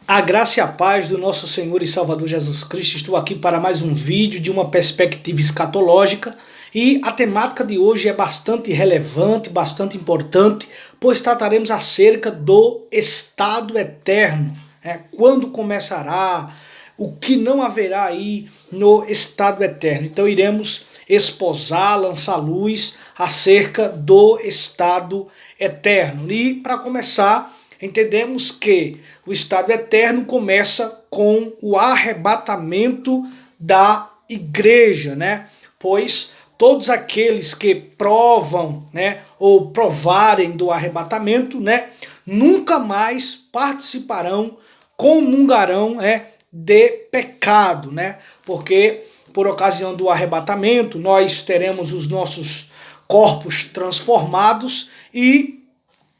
A graça e a paz do nosso Senhor e Salvador Jesus Cristo. Estou aqui para mais um vídeo de uma perspectiva escatológica e a temática de hoje é bastante relevante, bastante importante, pois trataremos acerca do estado eterno. Quando começará, o que não haverá aí no estado eterno. Então iremos esposar, lançar luz acerca do estado eterno. E para começar, entendemos que o estado eterno começa com o arrebatamento da igreja, Pois todos aqueles que provam, ou provarem do arrebatamento, nunca mais participarão, comungarão, de pecado, Porque por ocasião do arrebatamento nós teremos os nossos corpos transformados e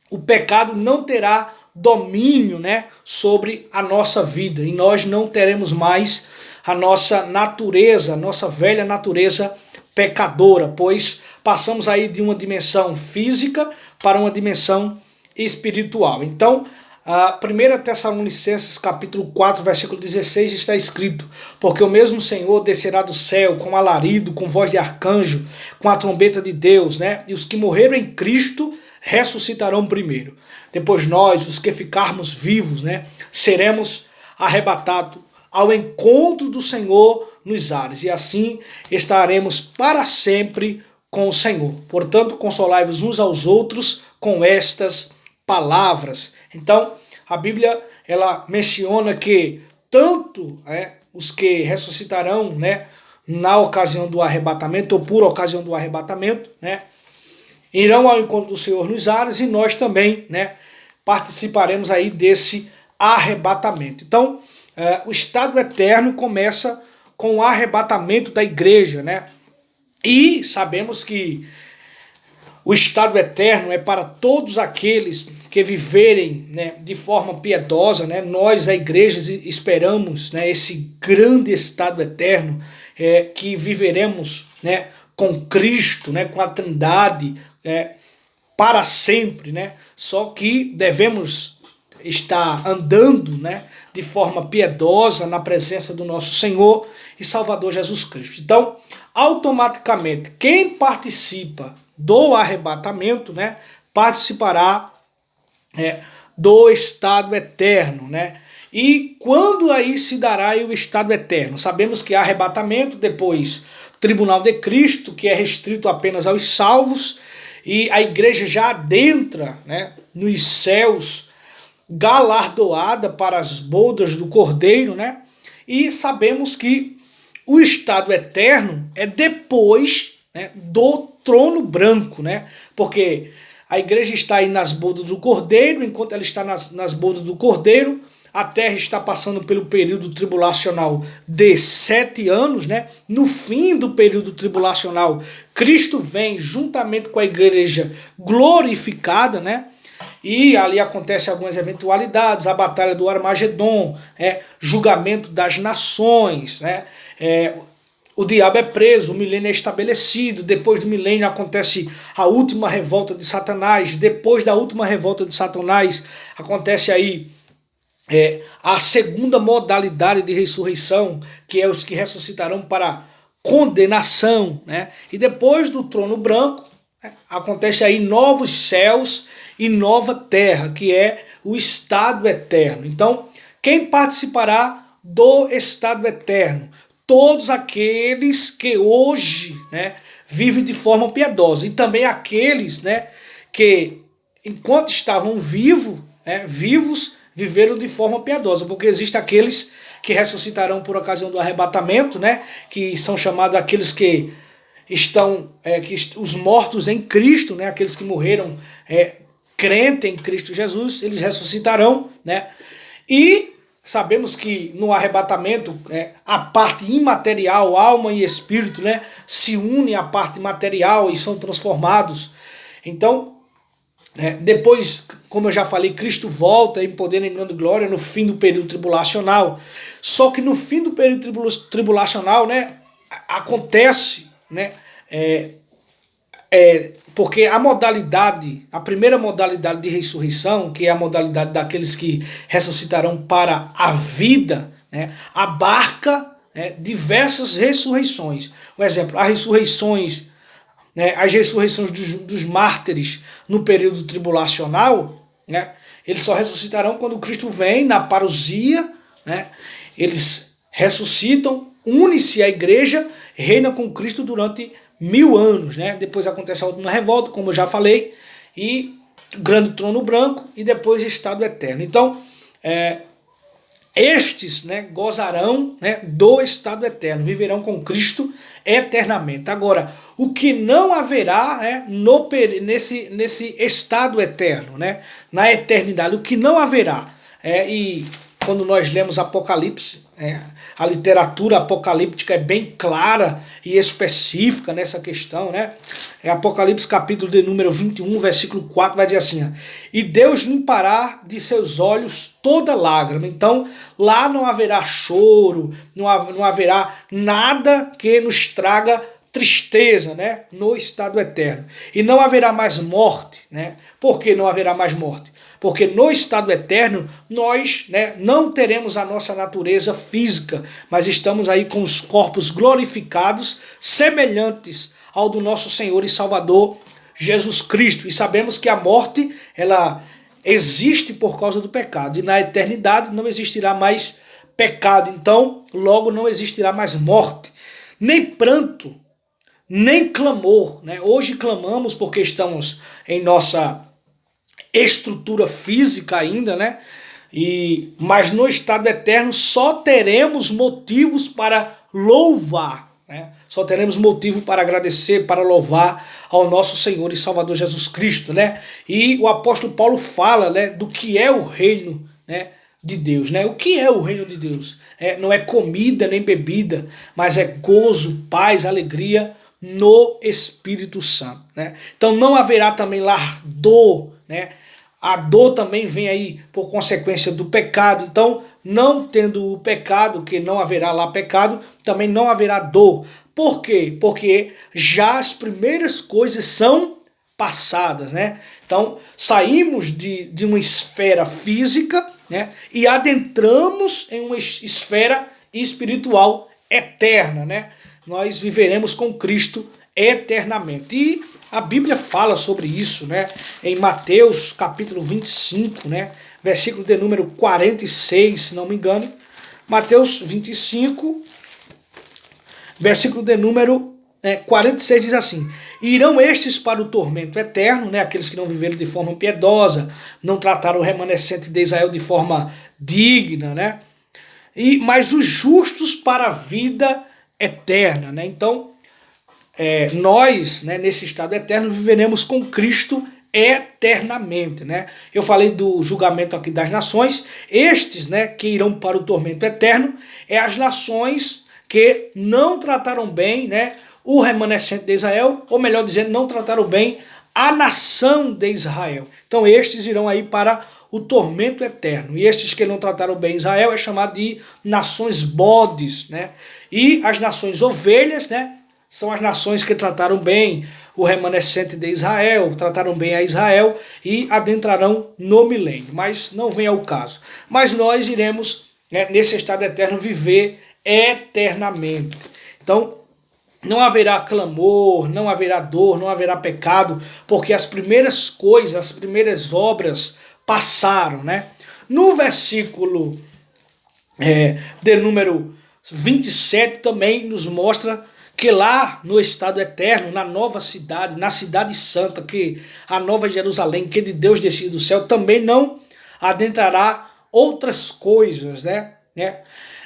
o pecado não terá domínio, sobre a nossa vida. E nós não teremos mais a nossa natureza, a nossa velha natureza pecadora, pois passamos aí de uma dimensão física para uma dimensão espiritual. Então, a 1 Tessalonicenses capítulo 4, versículo 16 está escrito: porque o mesmo Senhor descerá do céu com alarido, com voz de arcanjo, com a trombeta de Deus, E os que morreram em Cristo ressuscitarão primeiro. Depois nós, os que ficarmos vivos, seremos arrebatados ao encontro do Senhor nos ares. E assim estaremos para sempre com o Senhor. Portanto, consolai-vos uns aos outros com estas palavras. Então, a Bíblia ela menciona que tanto os que ressuscitarão, na ocasião do arrebatamento ou por ocasião do arrebatamento, irão ao encontro do Senhor nos ares, e nós também, participaremos aí desse arrebatamento. Então, o estado eterno começa com o arrebatamento da igreja, E sabemos que o estado eterno é para todos aqueles que viverem, de forma piedosa, Nós, a igreja, esperamos, esse grande estado eterno, que viveremos, com Cristo, com a Trindade, para sempre, Só que devemos estar andando, de forma piedosa na presença do nosso Senhor e Salvador Jesus Cristo. Então, automaticamente, quem participa do arrebatamento, participará do estado eterno, E quando aí se dará o estado eterno? Sabemos que há arrebatamento, depois tribunal de Cristo, que é restrito apenas aos salvos, e a igreja já adentra, nos céus, galardoada para as bodas do Cordeiro, E sabemos que o estado eterno é depois, do trono branco, Porque a igreja está aí nas bodas do Cordeiro. Enquanto ela está nas bodas do Cordeiro, a terra está passando pelo período tribulacional de 7 anos, No fim do período tribulacional, Cristo vem juntamente com a igreja glorificada, E ali acontecem algumas eventualidades: a batalha do Armagedon, julgamento das nações, O diabo é preso, o milênio é estabelecido. Depois do milênio acontece a última revolta de Satanás. Depois da última revolta de Satanás acontece aí a segunda modalidade de ressurreição, que é os que ressuscitarão para condenação, E depois do trono branco, acontece aí novos céus e nova terra, que é o estado eterno. Então, quem participará do estado eterno? Todos aqueles que hoje, vivem de forma piedosa, e também aqueles, que enquanto estavam vivos, viveram de forma piedosa, porque existem aqueles que ressuscitarão por ocasião do arrebatamento, que são chamados aqueles que estão, os mortos em Cristo, aqueles que morreram crente em Cristo Jesus, eles ressuscitarão, E sabemos que no arrebatamento, a parte imaterial, alma e espírito, se unem à parte material e são transformados. Então, depois, como eu já falei, Cristo volta em poder e em grande glória no fim do período tribulacional. Só que no fim do período tribulacional, acontece, Porque a primeira modalidade de ressurreição, que é a modalidade daqueles que ressuscitarão para a vida, né, abarca diversas ressurreições. Por exemplo, as ressurreições dos mártires no período tribulacional, né, eles só ressuscitarão quando Cristo vem na parousia, né, eles ressuscitam, une-se à igreja, reina com Cristo durante 1000 anos, né? Depois acontece a última revolta, como eu já falei, e grande trono branco, e depois estado eterno. Então, estes, né, gozarão, né, do estado eterno, viverão com Cristo eternamente. Agora, o que não haverá, né, nesse estado eterno, né, na eternidade, o que não haverá, e quando nós lemos Apocalipse, a literatura apocalíptica é bem clara e específica nessa questão, né? Apocalipse capítulo de número 21, versículo 4, vai dizer assim: e Deus limpará de seus olhos toda lágrima. Então, lá não haverá choro, não haverá nada que nos traga tristeza, né? No estado eterno. E não haverá mais morte, né? Por que não haverá mais morte? Porque no estado eterno nós, né, não teremos a nossa natureza física, mas estamos aí com os corpos glorificados, semelhantes ao do nosso Senhor e Salvador Jesus Cristo. E sabemos que a morte, ela existe por causa do pecado. E na eternidade não existirá mais pecado. Então, logo não existirá mais morte, nem pranto, nem clamor, né? Hoje clamamos porque estamos em nossa estrutura física ainda, né? Mas no estado eterno só teremos motivos para louvar, né? Só teremos motivo para agradecer, para louvar ao nosso Senhor e Salvador Jesus Cristo, né? E o apóstolo Paulo fala, né, do que é o reino, né, de Deus, né? O que é o reino de Deus? Não é comida nem bebida, mas é gozo, paz, alegria no Espírito Santo, né? Então não haverá também lá dor, né? A dor também vem aí por consequência do pecado. Então, não tendo o pecado, que não haverá lá pecado, também não haverá dor. Por quê? Porque já as primeiras coisas são passadas, né? Então, saímos de uma esfera física, né, e adentramos em uma esfera espiritual eterna, né? Nós viveremos com Cristo eternamente. E a Bíblia fala sobre isso, né? Em Mateus capítulo 25, né? Versículo de número 46, se não me engano. Mateus 25, versículo de número 46 diz assim: irão estes para o tormento eterno, né? Aqueles que não viveram de forma piedosa, não trataram o remanescente de Israel de forma digna, né? Mas os justos para a vida eterna, né? Então, nós, né, nesse estado eterno, viveremos com Cristo eternamente, né? Eu falei do julgamento aqui das nações. Estes, né, que irão para o tormento eterno, as nações que não trataram bem, né, o remanescente de Israel, ou melhor dizendo, não trataram bem a nação de Israel. Então estes irão aí para o tormento eterno. E estes que não trataram bem Israel é chamado de nações bodes, né? E as nações ovelhas, né, são as nações que trataram bem o remanescente de Israel, trataram bem a Israel e adentrarão no milênio. Mas não vem ao caso. Mas nós iremos, né, nesse estado eterno, viver eternamente. Então, não haverá clamor, não haverá dor, não haverá pecado, porque as primeiras coisas, as primeiras obras passaram, né? No versículo de número 27 também nos mostra que lá no estado eterno, na nova cidade, na cidade santa, que a nova Jerusalém, que de Deus descido do céu, também não adentrará outras coisas, né?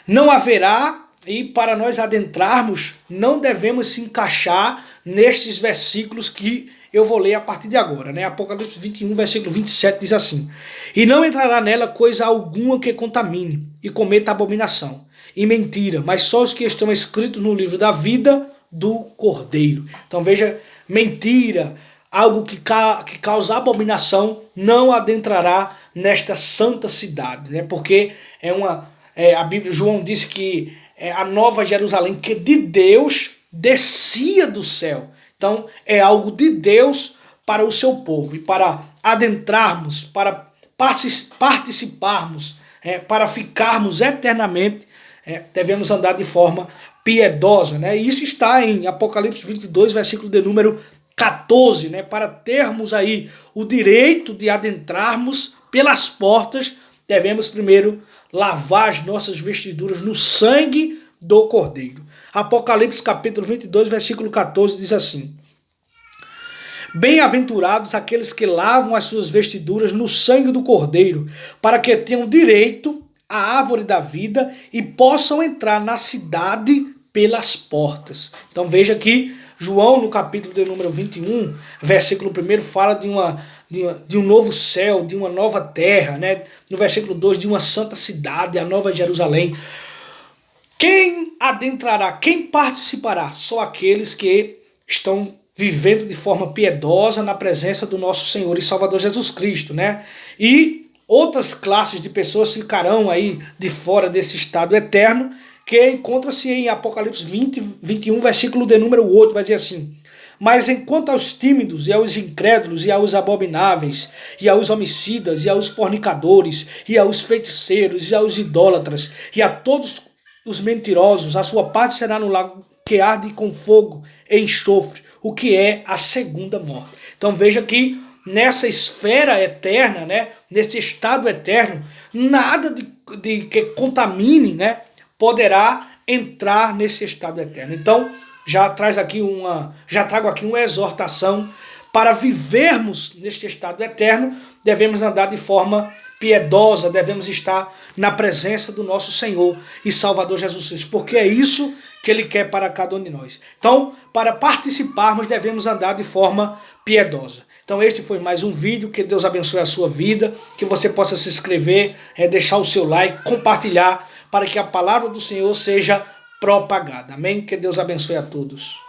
Não haverá, e para nós adentrarmos, não devemos se encaixar nestes versículos que eu vou ler a partir de agora, né? Apocalipse 21, versículo 27 diz assim: e não entrará nela coisa alguma que contamine e cometa abominação e mentira, mas só os que estão escritos no livro da vida do Cordeiro. Então veja, mentira, algo que causa abominação, não adentrará nesta santa cidade, né? Porque a Bíblia, João disse que a nova Jerusalém, que de Deus descia do céu. Então é algo de Deus para o seu povo. E para adentrarmos, para participarmos, para ficarmos eternamente, devemos andar de forma piedosa, né? E isso está em Apocalipse 22, versículo de número 14, né? Para termos aí o direito de adentrarmos pelas portas, devemos primeiro lavar as nossas vestiduras no sangue do Cordeiro. Apocalipse capítulo 22, versículo 14 diz assim: Bem-aventurados aqueles que lavam as suas vestiduras no sangue do Cordeiro, para que tenham direito à árvore da vida e possam entrar na cidade pelas portas. Então veja que João, no capítulo de número 21, versículo 1, fala de um novo céu, de uma nova terra, né? No versículo 2, de uma santa cidade, a nova Jerusalém. Quem adentrará, quem participará? Só aqueles que estão vivendo de forma piedosa na presença do nosso Senhor e Salvador Jesus Cristo, né? E outras classes de pessoas ficarão aí de fora desse estado eterno, que encontra-se em Apocalipse 21, versículo de número 8, vai dizer assim: Mas enquanto aos tímidos e aos incrédulos e aos abomináveis e aos homicidas e aos fornicadores e aos feiticeiros e aos idólatras e a todos os mentirosos, a sua parte será no lago que arde com fogo e enxofre, o que é a segunda morte. Então veja que nessa esfera eterna, né, nesse estado eterno, nada de que contamine, né, poderá entrar nesse estado eterno. Então já trago aqui uma exortação para vivermos neste estado eterno. Devemos andar de forma piedosa, devemos estar na presença do nosso Senhor e Salvador Jesus Cristo, porque é isso que Ele quer para cada um de nós. Então, para participarmos, devemos andar de forma piedosa. Então este foi mais um vídeo, que Deus abençoe a sua vida, que você possa se inscrever, deixar o seu like, compartilhar, para que a palavra do Senhor seja propagada. Amém? Que Deus abençoe a todos.